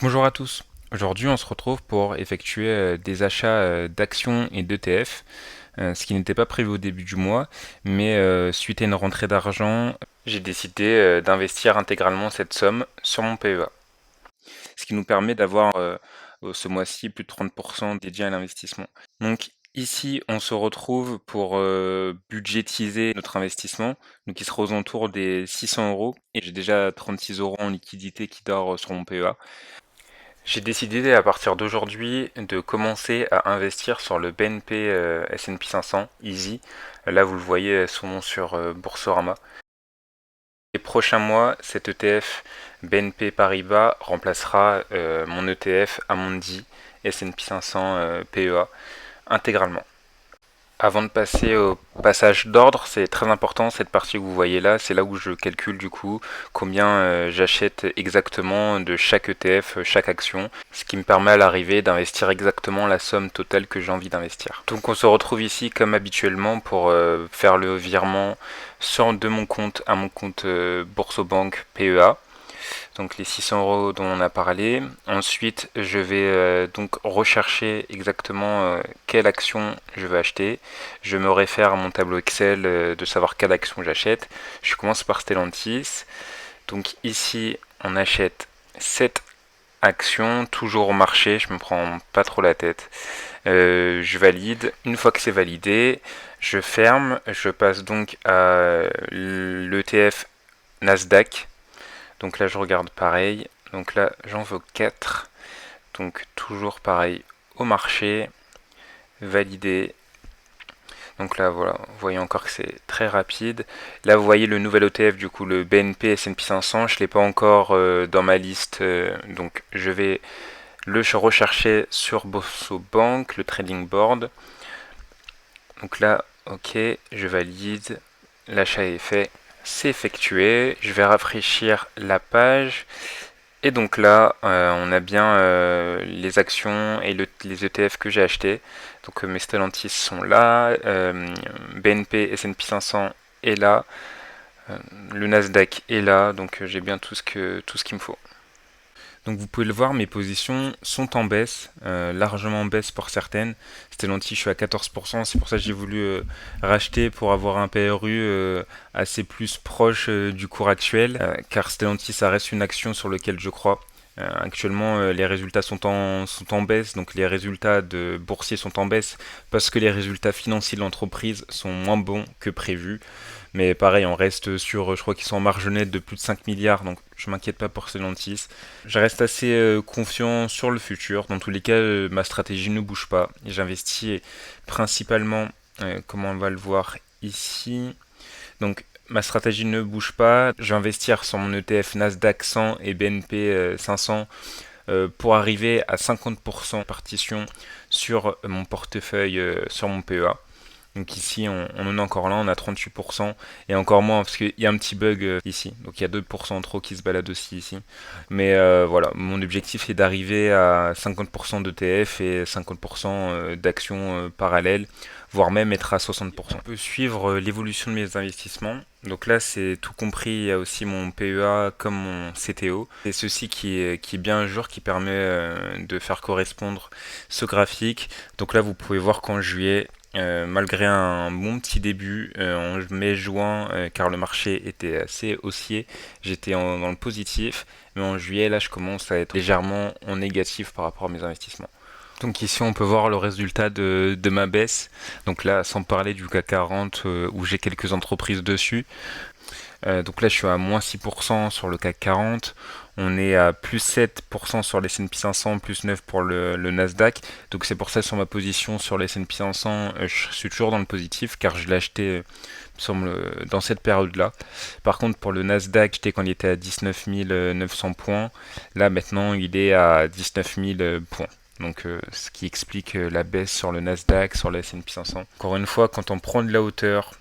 Bonjour à tous. Aujourd'hui, on se retrouve pour effectuer des achats d'actions et d'ETF, ce qui n'était pas prévu au début du mois, mais suite à une rentrée d'argent, j'ai décidé d'investir intégralement cette somme sur mon PEA, ce qui nous permet d'avoir ce mois-ci plus de 30% dédié à l'investissement. Donc ici, on se retrouve pour budgétiser notre investissement, donc il sera aux alentours des 600 euros, et j'ai déjà 36 euros en liquidité qui dort sur mon PEA. J'ai décidé à partir d'aujourd'hui de commencer à investir sur le BNP S&P 500 Easy. Là, vous le voyez son sur Boursorama. Les prochains mois, cet ETF BNP Paribas remplacera mon ETF Amundi S&P 500 PEA intégralement. Avant de passer au passage d'ordre, c'est très important cette partie que vous voyez là, c'est là où je calcule du coup combien j'achète exactement de chaque ETF, chaque action, ce qui me permet à l'arrivée d'investir exactement la somme totale que j'ai envie d'investir. Donc on se retrouve ici comme habituellement pour faire le virement de mon compte à mon compte Boursobank PEA, donc les 600 euros dont on a parlé. Ensuite, je vais donc rechercher exactement quelle action je veux acheter. Je me réfère à mon tableau Excel de savoir quelle action j'achète. Je commence par Stellantis. Donc ici, on achète 7 actions, toujours au marché, je me prends pas trop la tête. Je valide. Une fois que c'est validé, je ferme. Je passe donc à l'ETF Nasdaq. Donc là, je regarde pareil. Donc là, j'en veux 4. Donc toujours pareil au marché. Validé. Donc là, voilà, vous voyez encore que c'est très rapide. Là, vous voyez le nouvel ETF, du coup, le BNP S&P 500. Je ne l'ai pas encore dans ma liste. Donc je vais le rechercher sur Boursobank, le trading board. Donc là, ok, je valide. L'achat est fait. C'est effectué. Je vais rafraîchir la page. Et donc là, on a bien les actions et les ETF que j'ai achetés. Donc mes Stellantis sont là, BNP S&P 500 est là, le Nasdaq est là, donc j'ai bien tout ce qu'il me faut. Donc vous pouvez le voir, mes positions sont en baisse, largement en baisse pour certaines. Stellantis, je suis à 14%, c'est pour ça que j'ai voulu racheter pour avoir un PRU assez plus proche du cours actuel, car Stellantis, ça reste une action sur laquelle je crois. Actuellement, les résultats sont en baisse, donc les résultats de boursiers sont en baisse parce que les résultats financiers de l'entreprise sont moins bons que prévu. Mais pareil, on reste sur, je crois qu'ils sont en marge nette de plus de 5 milliards, donc je m'inquiète pas pour Stellantis. Je reste assez confiant sur le futur. Dans tous les cas, ma stratégie ne bouge pas. J'investis principalement, comme on va le voir ici. Donc ma stratégie ne bouge pas. Je vais investir sur mon ETF Nasdaq 100 et BNP 500 pour arriver à 50% partition sur mon portefeuille, sur mon PEA. Donc ici, on en est encore là, on a 38%, et encore moins, parce qu'il y a un petit bug ici. Donc il y a 2% en trop qui se baladent aussi ici. Mais voilà, mon objectif est d'arriver à 50% d'ETF et 50% d'actions parallèles, voire même être à 60%. On peut suivre l'évolution de mes investissements. Donc là, c'est tout compris, il y a aussi mon PEA comme mon CTO. C'est ceci qui est bien un jour, qui permet de faire correspondre ce graphique. Donc là, vous pouvez voir qu'en juillet, malgré un bon petit début en mai-juin, car le marché était assez haussier, j'étais dans le positif, mais en juillet, là, je commence à être légèrement en négatif par rapport à mes investissements. Donc ici, on peut voir le résultat de ma baisse. Donc là, sans parler du CAC 40 où j'ai quelques entreprises dessus. Donc là, je suis à moins 6% sur le CAC 40. On est à plus 7% sur les S&P 500, plus 9 pour le Nasdaq. Donc c'est pour ça sur ma position sur les S&P 500, je suis toujours dans le positif car je l'ai acheté dans cette période-là. Par contre, pour le Nasdaq, j'étais quand il était à 19 900 points. Là, maintenant, il est à 19 000 points. Donc, ce qui explique la baisse sur le Nasdaq, sur le S&P 500. Encore une fois, quand on prend de la hauteur,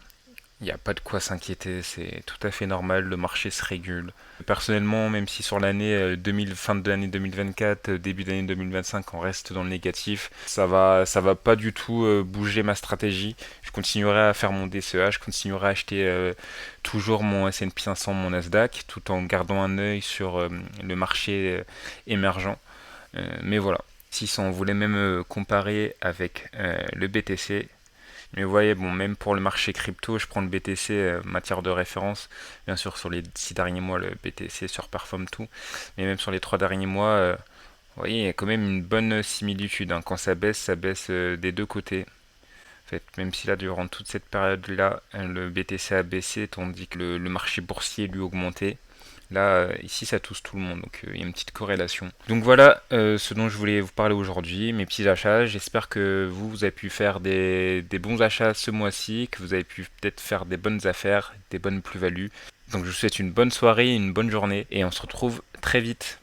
Il n'y a pas de quoi s'inquiéter, c'est tout à fait normal, le marché se régule. Personnellement, même si sur l'année 2000, fin de l'année 2024, début d'année 2025, on reste dans le négatif, ça va pas du tout bouger ma stratégie. Je continuerai à faire mon DCA, je continuerai à acheter toujours mon S&P 500, mon Nasdaq, tout en gardant un œil sur le marché émergent. Mais voilà, si on voulait même comparer avec le BTC, mais vous voyez, bon, même pour le marché crypto, je prends le BTC matière de référence. Bien sûr, sur les 6 derniers mois, le BTC surperforme tout. Mais même sur les 3 derniers mois, vous voyez, il y a quand même une bonne similitude, hein. Quand ça baisse des deux côtés. En fait, même si là, durant toute cette période-là, le BTC a baissé, tandis que le marché boursier lui augmentait. Là, ici, ça touche tout le monde, donc il y a une petite corrélation. Donc voilà ce dont je voulais vous parler aujourd'hui, mes petits achats. J'espère que vous avez pu faire des bons achats ce mois-ci, que vous avez pu peut-être faire des bonnes affaires, des bonnes plus-values. Donc je vous souhaite une bonne soirée, une bonne journée, et on se retrouve très vite.